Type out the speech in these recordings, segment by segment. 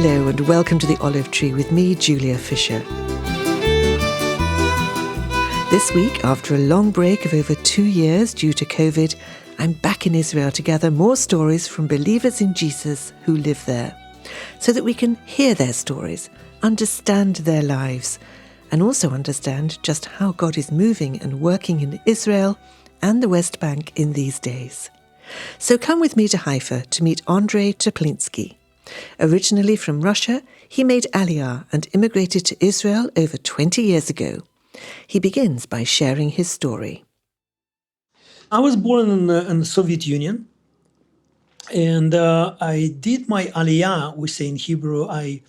Hello and welcome to The Olive Tree with me, Julia Fisher. This week, after a long break of over 2 years due to COVID, I'm back in Israel to gather more stories from believers in Jesus who live there, so that we can hear their stories, understand their lives, and also understand just how God is moving and working in Israel and the West Bank in these days. So come with me to Haifa to meet Andrey Teplinsky. Originally from Russia, he made Aliyah and immigrated to Israel over 20 years ago. He begins by sharing his story. I was born in the Soviet Union, and I did my Aliyah, we say in Hebrew. I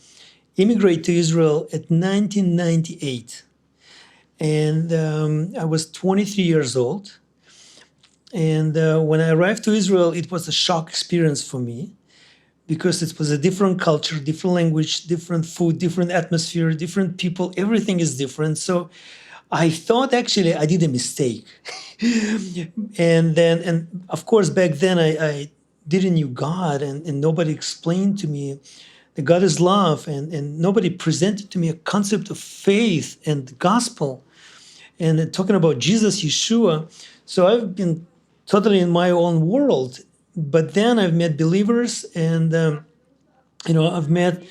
immigrated to Israel at 1998, and I was 23 years old. And when I arrived to Israel, it was a shock experience for me, because it was a different culture, different language, different food, different atmosphere, different people. Everything is different. So I thought actually I did a mistake. and of course, back then I didn't knew God, and nobody explained to me that God is love, and nobody presented to me a concept of faith and the gospel and talking about Jesus, Yeshua. So I've been totally in my own world. But then I've met believers, and I've met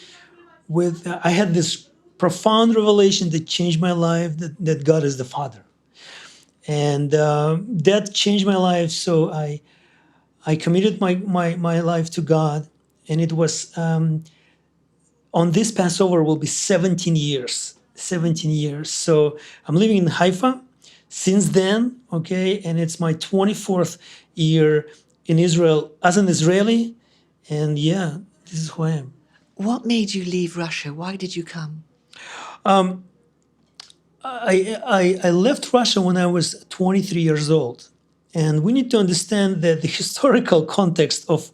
with. I had this profound revelation that changed my life. That God is the Father, and that changed my life. So I committed my life to God, and it was on this Passover will be 17 years. 17 years. So I'm living in Haifa since then. Okay, and it's my 24th year in Israel as an Israeli, and yeah, this is who I am. What made you leave Russia? Why did you come? I left Russia when I was 23 years old, and we need to understand that the historical context of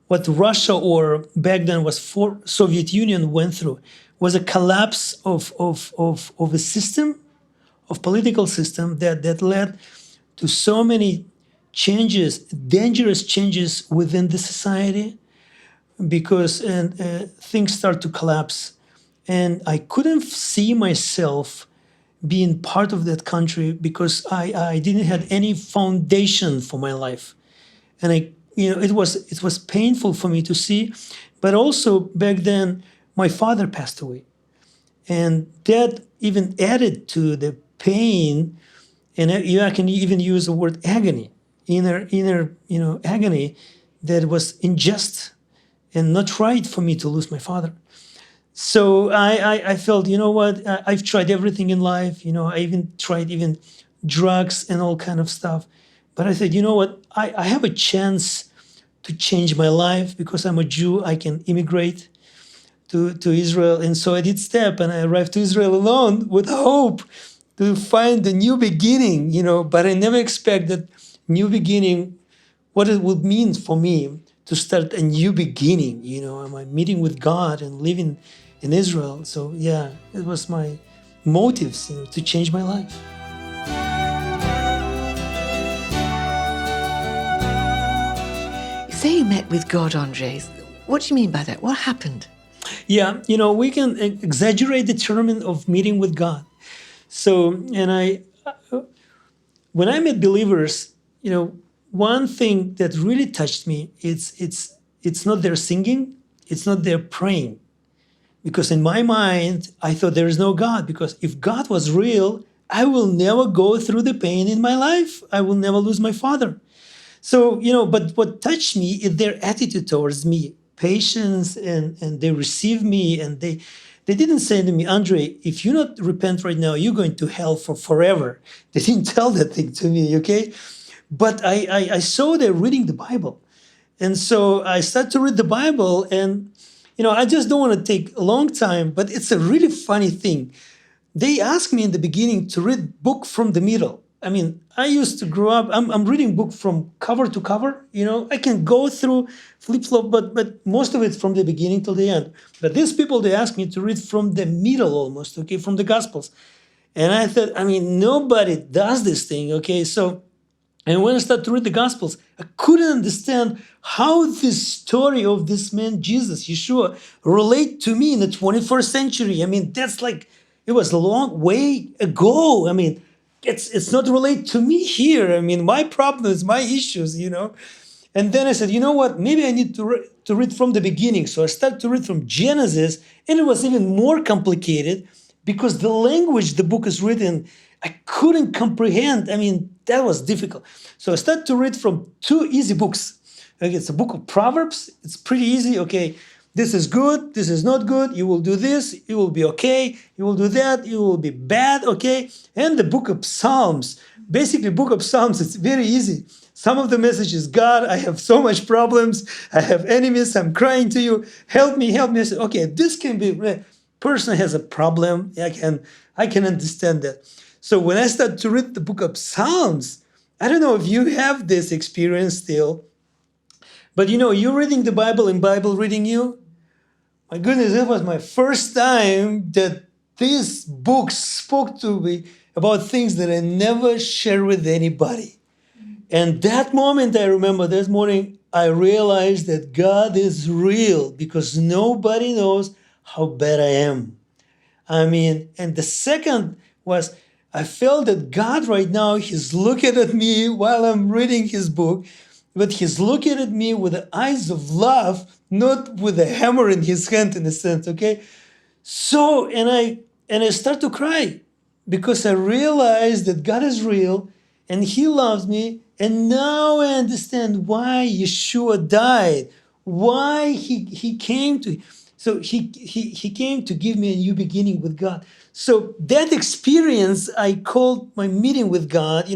what Russia, or back then was for Soviet Union, went through was a collapse of a system, of political system that led to so many changes, dangerous changes within the society, because things start to collapse. And I couldn't see myself being part of that country because I didn't have any foundation for my life. And it was painful for me to see. But also back then, my father passed away. And that even added to the pain, and I can even use the word agony. Inner agony that was unjust and not right for me to lose my father. So I felt, I've tried everything in life. I even tried drugs and all kind of stuff. But I said, I have a chance to change my life because I'm a Jew. I can immigrate to Israel. And so I did step, and I arrived to Israel alone with hope to find a new beginning, but I never expected new beginning, what it would mean for me to start a new beginning. I'm meeting with God and living in Israel. So yeah, it was my motives, to change my life. You say you met with God, Andrey. What do you mean by that? What happened? Yeah, we can exaggerate the term of meeting with God. So, when I met believers, one thing that really touched me, it's not their singing, it's not their praying. Because in my mind, I thought there is no God, because if God was real, I will never go through the pain in my life. I will never lose my father. So, but what touched me is their attitude towards me, patience, and they receive me, and they didn't say to me, Andrey, if you not repent right now, you're going to hell for forever. They didn't tell that thing to me, okay? But I saw they're reading the Bible. And so I started to read the Bible, and, I just don't want to take a long time, but it's a really funny thing. They asked me in the beginning to read book from the middle. I mean, I used to grow up, I'm reading book from cover to cover, I can go through flip-flop, but most of it from the beginning till the end. But these people, they asked me to read from the middle almost, okay, from the Gospels. And I thought, nobody does this thing, okay? So And when I started to read the Gospels, I couldn't understand how this story of this man, Jesus, Yeshua, relate to me in the 21st century. I mean, that's like, it was a long way ago. I mean, it's not relate to me here. I mean, my problems, my issues, And then I said, you know what? Maybe I need to read from the beginning. So I started to read from Genesis, and it was even more complicated because the language the book is written, I couldn't comprehend. I mean, that was difficult. So I started to read from two easy books. Okay, it's a book of Proverbs. It's pretty easy. Okay, this is good. This is not good. You will do this. You will be okay. You will do that. You will be bad. Okay. And the book of Psalms. Basically, book of Psalms, it's very easy. Some of the messages, God, I have so much problems. I have enemies. I'm crying to you. Help me, help me. I said, okay, this can be, person has a problem. I can understand that. So when I started to read the book of Psalms, I don't know if you have this experience still, but you're reading the Bible and Bible reading you. My goodness, it was my first time that this book spoke to me about things that I never shared with anybody. And that moment, I remember this morning, I realized that God is real because nobody knows how bad I am. I mean, and the second was I felt that God right now, He's looking at me while I'm reading His book, but He's looking at me with the eyes of love, not with a hammer in His hand, in a sense, okay? So, and I start to cry because I realized that God is real and He loves me. And now I understand why Yeshua died, why he came to. So he came to give me a new beginning with God. So that experience I called my meeting with God.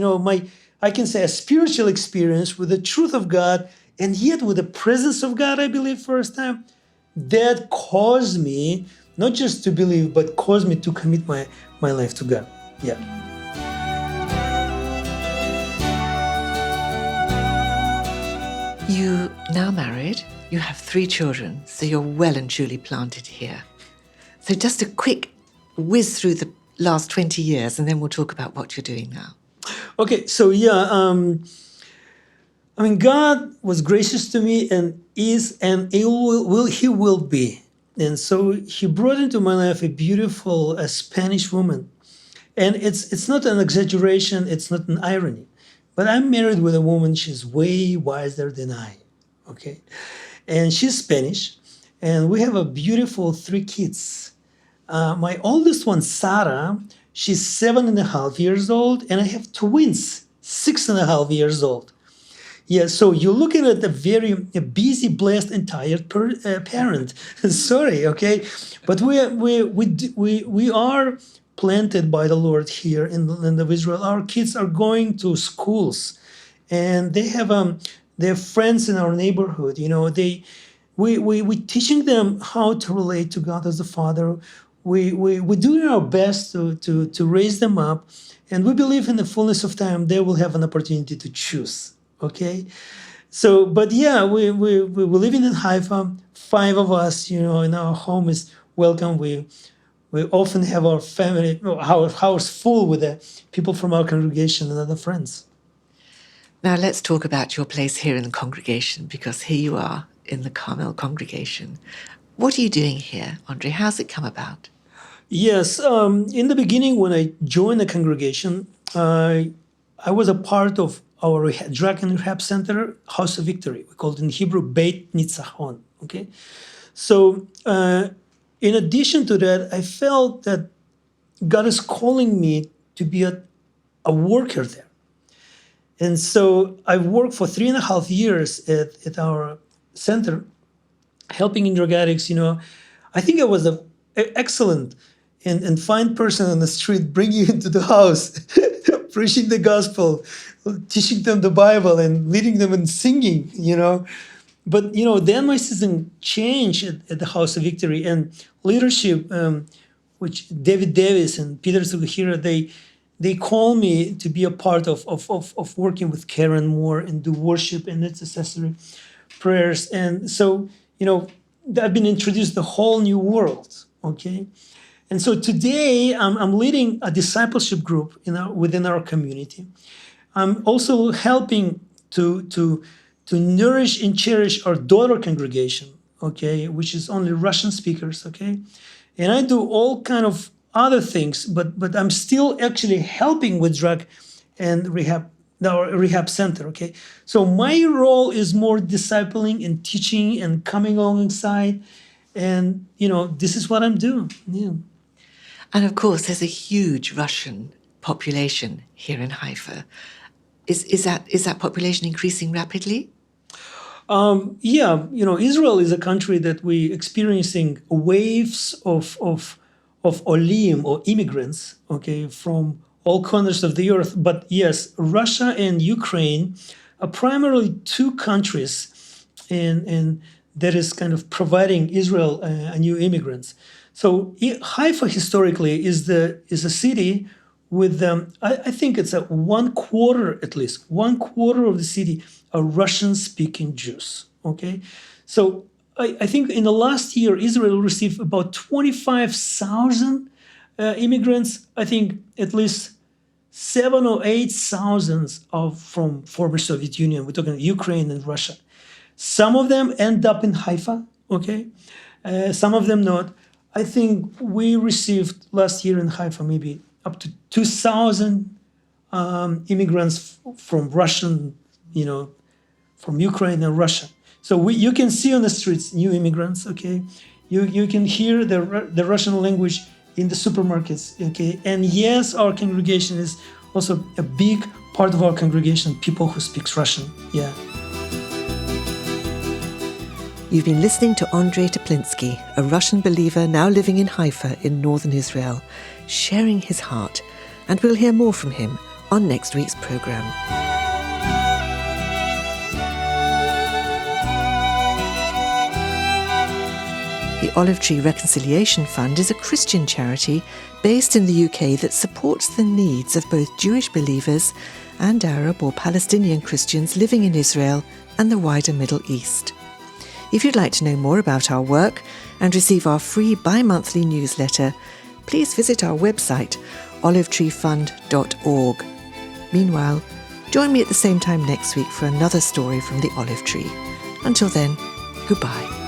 I can say a spiritual experience with the truth of God, and yet with the presence of God. I believe first time that caused me not just to believe, but caused me to commit my life to God. Yeah. You now married, you have 3 children, so you're well and truly planted here. So just a quick whiz through the last 20 years, and then we'll talk about what you're doing now. Okay, so God was gracious to me and is, and He will be. And so He brought into my life a beautiful Spanish woman. And it's not an exaggeration, it's not an irony. But I'm married with a woman, she's way wiser than I, okay? And she's Spanish, and we have a beautiful 3 kids. My oldest one, Sarah, she's 7.5 years old, and I have twins, 6.5 years old. Yeah, so you're looking at a very busy, blessed, and tired parent. Sorry, okay, but we are planted by the Lord here in the land of Israel. Our kids are going to schools, and they have friends in our neighborhood. We teaching them how to relate to God as a Father. We doing our best to raise them up, and we believe in the fullness of time they will have an opportunity to choose. Okay, so but yeah, we living in Haifa. 5 of us, and our home is welcome. We often have our family, our house full with people from our congregation and other friends. Now let's talk about your place here in the congregation, because here you are in the Carmel congregation. What are you doing here, Andrey? How's it come about? Yes, in the beginning when I joined the congregation, I was a part of our drug and rehab center, House of Victory. We called it in Hebrew Beit Nitzachon. Okay, so in addition to that, I felt that God is calling me to be a worker there. And so I worked for 3.5 years at our center, helping in drug addicts. I think I was an excellent and fine person on the street, bringing you into the house, preaching the gospel, teaching them the Bible, and leading them in singing. But then my season changed at the House of Victory, and leadership, which David Davis and Peter Sugihira, they call me to be a part of working with Karen Moore and do worship and intercessory prayers. And so, I've been introduced to a whole new world, okay? And so today I'm leading a discipleship group within our community. I'm also helping to nourish and cherish our daughter congregation, okay, which is only Russian speakers, okay? And I do all kind of other things, but I'm still actually helping with drug and rehab center, okay? So my role is more discipling and teaching and coming alongside, and this is what I'm doing. Yeah. And of course, there's a huge Russian population here in Haifa. Is that population increasing rapidly? Yeah, Israel is a country that we experiencing waves of olim or immigrants, okay, from all corners of the earth. But yes, Russia and Ukraine are primarily two countries, and that is kind of providing Israel new immigrants. So Haifa historically is a city with I think it's at 1/4, at least 1/4 of the city are Russian-speaking Jews. Okay, so I think in the last year Israel received about 25,000 immigrants. I think at least 7,000 or 8,000 are from former Soviet Union. We're talking Ukraine and Russia. Some of them end up in Haifa. Okay, some of them not. I think we received last year in Haifa maybe up to 2,000 immigrants from Russian, from Ukraine and Russia. So you can see on the streets new immigrants, okay? You can hear the Russian language in the supermarkets, okay? And yes, our congregation is also a big part of our congregation, people who speak Russian, yeah. You've been listening to Andrey Teplinsky, a Russian believer now living in Haifa in northern Israel, sharing his heart, and we'll hear more from him on next week's programme. The Olive Tree Reconciliation Fund is a Christian charity based in the UK that supports the needs of both Jewish believers and Arab or Palestinian Christians living in Israel and the wider Middle East. If you'd like to know more about our work and receive our free bi-monthly newsletter, please visit our website, olivetreefund.org. Meanwhile, join me at the same time next week for another story from the Olive Tree. Until then, goodbye.